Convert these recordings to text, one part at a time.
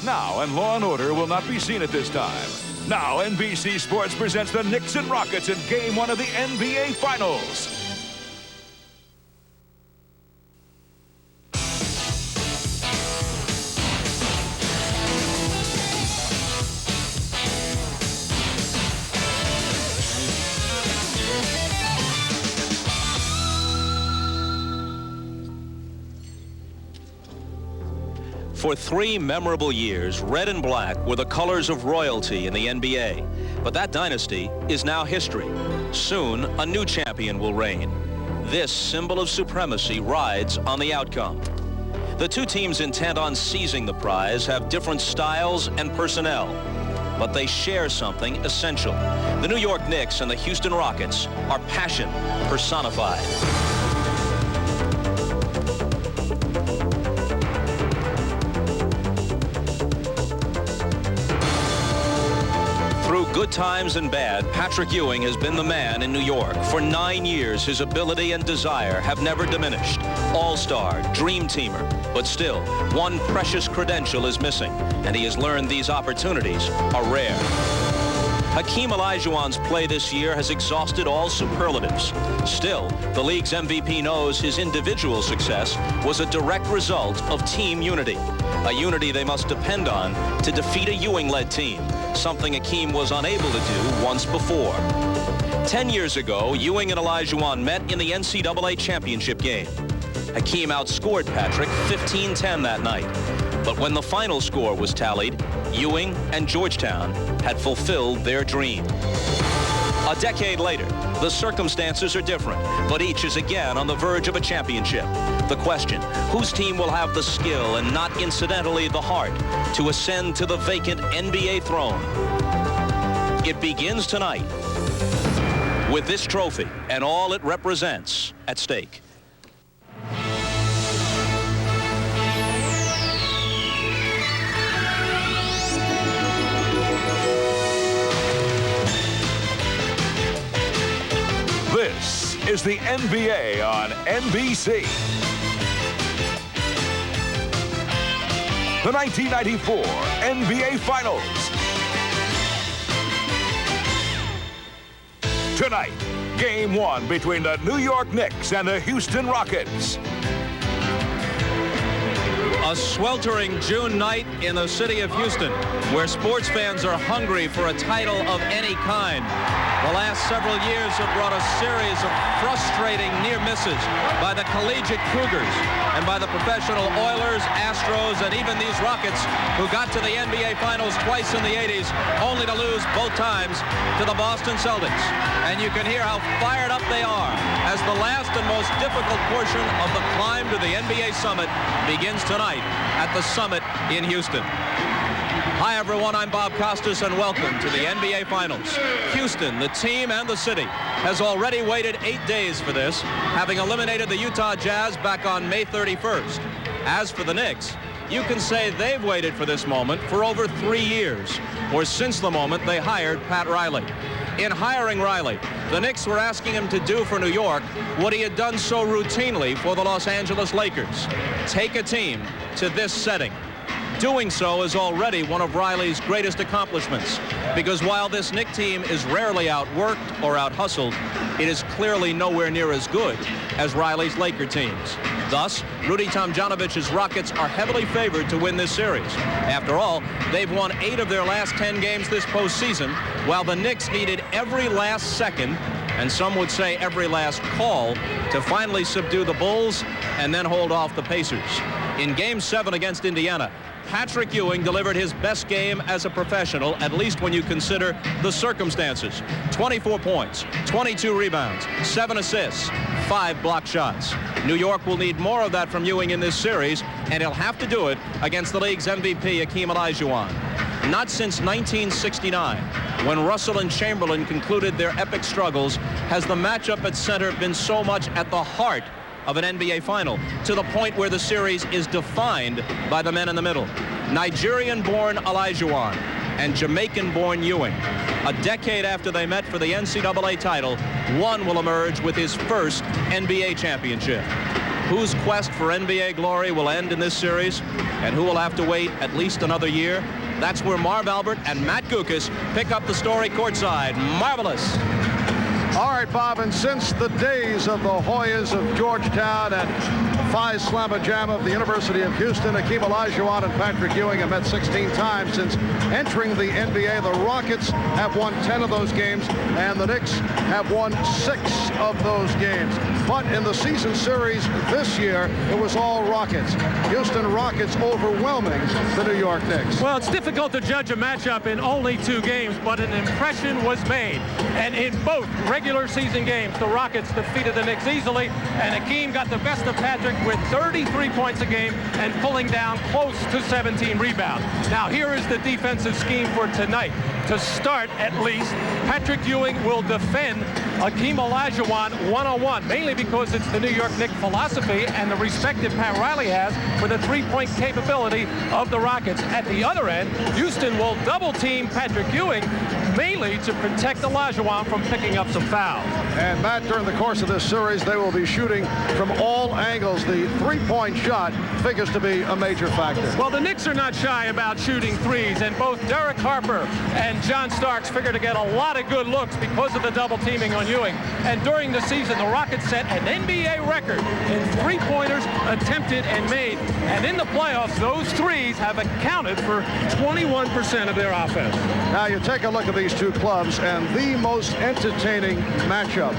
now, and Law & Order will not be seen at this time. Now, NBC Sports presents the Knicks and Rockets in Game 1 of the NBA Finals. For 3 memorable years, red and black were the colors of royalty in the NBA. But that dynasty is now history. Soon, a new champion will reign. This symbol of supremacy rides on the outcome. The two teams intent on seizing the prize have different styles and personnel, but they share something essential. The New York Knicks and the Houston Rockets are passion personified. Good times and bad, Patrick Ewing has been the man in New York. For 9 years, his ability and desire have never diminished. All-star, dream teamer. But still, one precious credential is missing, and he has learned these opportunities are rare. Hakeem Olajuwon's play this year has exhausted all superlatives. Still, the league's MVP knows his individual success was a direct result of team unity. A unity they must depend on to defeat a Ewing-led team, something Hakeem was unable to do once before. 10 years ago, Ewing and Olajuwon met in the NCAA championship game. Hakeem outscored Patrick 15-10 that night. But when the final score was tallied, Ewing and Georgetown had fulfilled their dream. A decade later, the circumstances are different, but each is again on the verge of a championship. The question, whose team will have the skill and not incidentally the heart to ascend to the vacant NBA throne? It begins tonight with this trophy and all it represents at stake. This is the NBA on NBC. The 1994 NBA Finals. Tonight, Game 1 between the New York Knicks and the Houston Rockets. A sweltering June night in the city of Houston, where sports fans are hungry for a title of any kind. The last several years have brought a series of frustrating near misses by the collegiate Cougars and by the professional Oilers, Astros, and even these Rockets, who got to the NBA Finals twice in the 80s, only to lose both times to the Boston Celtics. And you can hear how fired up they are as the last and most difficult portion of the climb to the NBA Summit begins tonight at the Summit in Houston. Hi, everyone. I'm Bob Costas, and welcome to the NBA Finals. Houston, the team and the city, has already waited 8 days for this, having eliminated the Utah Jazz back on May 31st. As for the Knicks, you can say they've waited for this moment for over 3 years, or since the moment they hired Pat Riley. In hiring Riley, the Knicks were asking him to do for New York what he had done so routinely for the Los Angeles Lakers: take a team to this setting. Doing so is already one of Riley's greatest accomplishments, because while this Knick team is rarely outworked or out-hustled, it is clearly nowhere near as good as Riley's Laker teams. Thus, Rudy Tomjanovich's Rockets are heavily favored to win this series. After all, they've won 8 of their last 10 games this postseason, while the Knicks needed every last second, and some would say every last call, to finally subdue the Bulls and then hold off the Pacers. In Game 7 against Indiana, Patrick Ewing delivered his best game as a professional, at least when you consider the circumstances. 24 points, 22 rebounds, 7 assists, 5 block shots. New York will need more of that from Ewing in this series, and he'll have to do it against the league's MVP, Hakeem Olajuwon. Not since 1969, when Russell and Chamberlain concluded their epic struggles, has the matchup at center been so much at the heart of an NBA final, to the point where the series is defined by the men in the middle. Nigerian-born Olajuwon and Jamaican-born Ewing. A decade after they met for the NCAA title, one will emerge with his first NBA championship. whose quest for NBA glory will end in this series and who will have to wait at least another year? That's where Marv Albert and Matt Gukas pick up the story courtside. Marvelous. All right, Bob, and since the days of the Hoyas of Georgetown and Phi Slamma Jam of the University of Houston, Hakeem Olajuwon and Patrick Ewing have met 16 times since entering the NBA. The Rockets have won 10 of those games, and the Knicks have won 6 of those games. But in the season series this year, it was all Rockets. Houston Rockets overwhelming the New York Knicks. Well, it's difficult to judge a matchup in only 2 games, but an impression was made. And in both regular season games, the Rockets defeated the Knicks easily, and Hakeem got the best of Patrick with 33 points a game and pulling down close to 17 rebounds. Now, here is the defensive scheme for tonight. To start, at least, Patrick Ewing will defend Hakeem Olajuwon one-on-one, mainly because it's the New York Knicks philosophy and the respect that Pat Riley has for the three-point capability of the Rockets. At the other end, Houston will double-team Patrick Ewing, mainly to protect Olajuwon from picking up some fouls. And Matt, during the course of this series, they will be shooting from all angles. The three-point shot figures to be a major factor. Well, the Knicks are not shy about shooting threes, and both Derek Harper and John Starks figure to get a lot of good looks because of the double teaming on Ewing. And during the season, the Rockets set an NBA record in three-pointers attempted and made. And in the playoffs, those threes have accounted for 21% of their offense. Now, you take a look at these two clubs, and the most entertaining matchup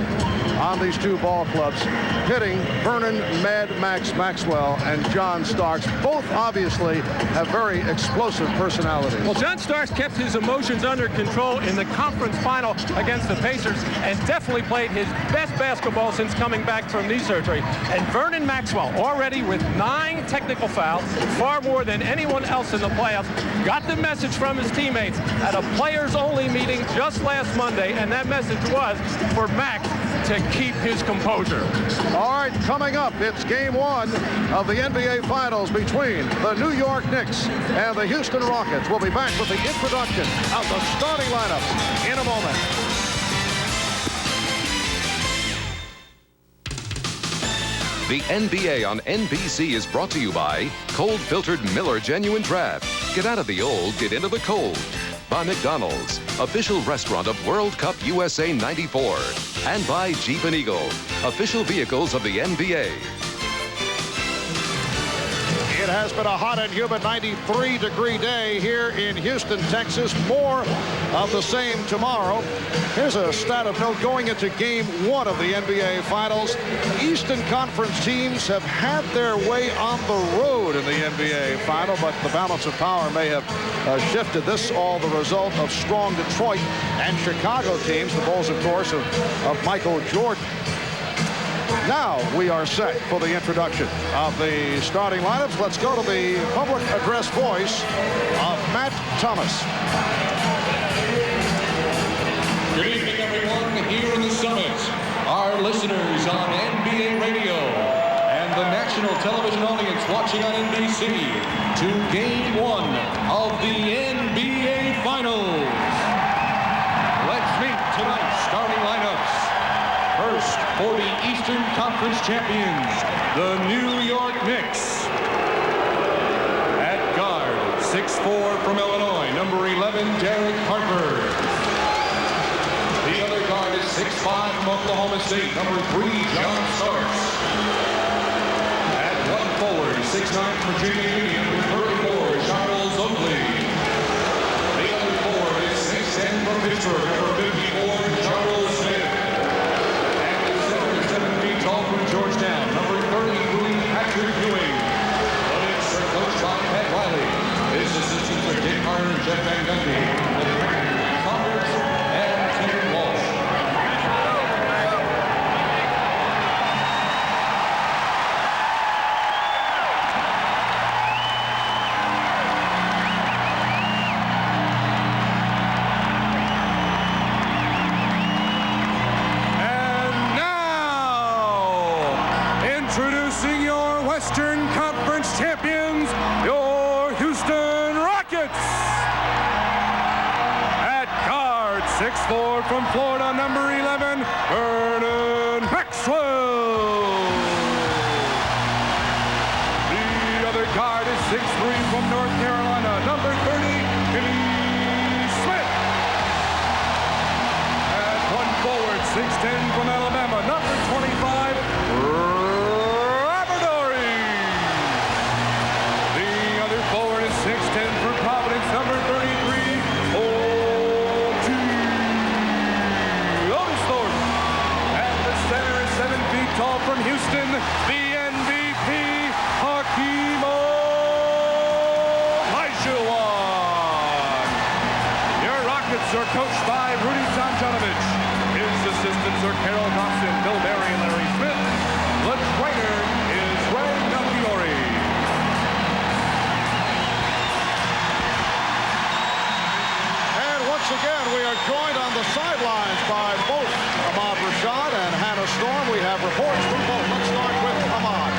on these two ball clubs, pitting Vernon Mad Max Maxwell and John Starks. Both obviously have very explosive personalities. Well, John Starks kept his emotions under control in the conference final against the Pacers and definitely played his best basketball since coming back from knee surgery. And Vernon Maxwell, already with 9 technical fouls, far more than anyone else in the playoffs, got the message from his teammates at a players-only meeting just last Monday, and that message was for Max to keep his composure. All right, coming up, it's game 1 of the NBA Finals between the New York Knicks and the Houston Rockets. We'll be back with the introduction of the starting lineups in a moment. The NBA on NBC is brought to you by cold-filtered Miller Genuine Draft. Get out of the old, get into the cold. By McDonald's, official restaurant of World Cup USA '94. And by Jeep and Eagle, official vehicles of the NBA. It has been a hot and humid 93-degree day here in Houston, Texas. More of the same tomorrow. Here's a stat of note going into game 1 of the NBA Finals. Eastern Conference teams have had their way on the road in the NBA Final, but the balance of power may have shifted. This all the result of strong Detroit and Chicago teams. The Bulls, of course, of Michael Jordan. Now we are set for the introduction of the starting lineups. Let's go to the public address voice of Matt Thomas. Good evening, everyone, here in the Summit. Our listeners on NBA radio and the national television audience watching on NBC to Game 1 of the NBA Finals. Let's meet tonight's starting lineups. First, for the Eastern Conference champions, the New York Knicks. At guard, 6'4" from Illinois, number 11, Derek Harper. The other guard is 6'5" from Oklahoma State, number 3, John Starks. At one forward, 6'9" from Virginia Union, number 34, Charles Oakley. The other forward is 6'10" from Pittsburgh, number 54, Charles Smith. From Georgetown, number 33, Patrick Ewing. The Knicks are coached by Pat Riley. His assistants are Dick Carter and Jeff Van Gundy. The Packers, Saunders, and Tim Walsh. Introducing your Western Conference champions, your Houston Rockets. At guard, 6'4" from Florida, number 11, Vernon Maxwell. Olajuwon. Your Rockets are coached by Rudy Tomjanovich. His assistants are Carol Thompson, Bill Berry, and Larry Smith. The trainer is Ray Melchiori. And once again, we are joined on the sidelines by both Ahmad Rashad and Hannah Storm. We have reports from both. Let's start with Ahmad.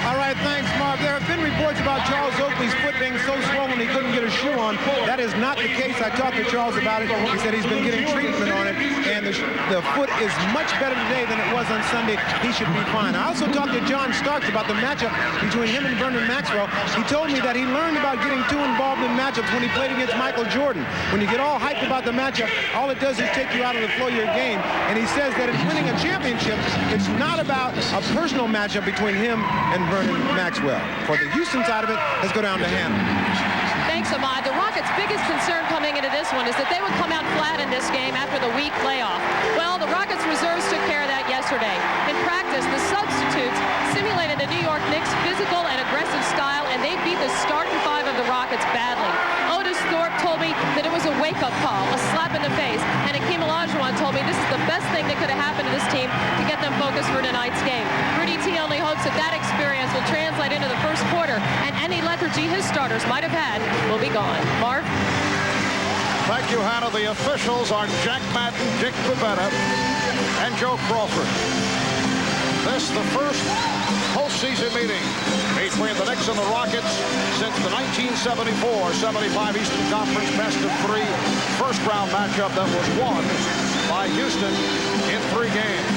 All right, thanks, Marv. There have been reports about Charles Oakley's foot being so swollen he couldn't get a shoe on. That is not the case. I talked to Charles about it. He said he's been getting treatment on it, and the foot is much better today than it was on Sunday. He should be fine. I also talked to John Starks about the matchup between him and Vernon Maxwell. He told me that he learned about getting too involved in matchups when he played against Michael Jordan. When you get all hyped about the matchup, all it does is take you out of the flow of your game. And he says that in winning a championship, it's not about a personal matchup between him and Vernon Maxwell. For the Houston side of it, let's go down to Hannah. Thanks, Ahmad. The Rockets' biggest concern coming into this one is that they would come out flat in this game after the weak playoff. Well, the Rockets reserves took care of that yesterday. In practice, the substitutes simulated the New York Knicks' physical and aggressive style, and they beat the starting five of the Rockets badly. Otis Thorpe told me that it was a wake-up call, a slap in the face, and Hakeem Olajuwon told me this is the best thing that could have happened to this team to get them focused for tonight's game. Rudy T only hopes that that experience will translate into the first quarter, and any lethargy his starters might have had will be gone. Marv? Thank you, Hannah. The officials are Jack Madden, Dick Bavetta, and Joe Crawford. This the first postseason meeting between the Knicks and the Rockets since the 1974-75 Eastern Conference best-of-3 first-round matchup that was won by Houston in 3 games.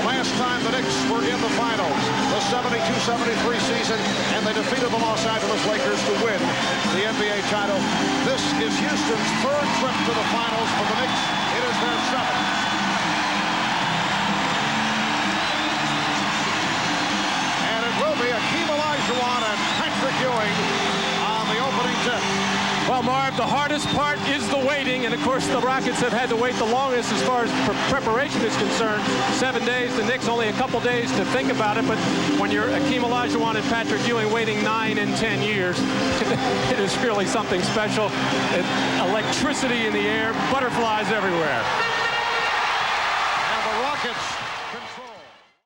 The last time the Knicks were in the finals, the 72-73 season, and they defeated the Los Angeles Lakers to win the NBA title. This is Houston's 3rd trip to the finals for the Knicks. It is their 7th. And it will be Hakeem Olajuwon and Patrick Ewing on the opening tip. Well, Marv, the hardest part is the waiting, and of course the Rockets have had to wait the longest as far as preparation is concerned. 7 days, the Knicks only a couple days to think about it, but when you're Hakeem Olajuwon and Patrick Ewing waiting 9 and 10 years, it is really something special. Electricity in the air, butterflies everywhere. And the Rockets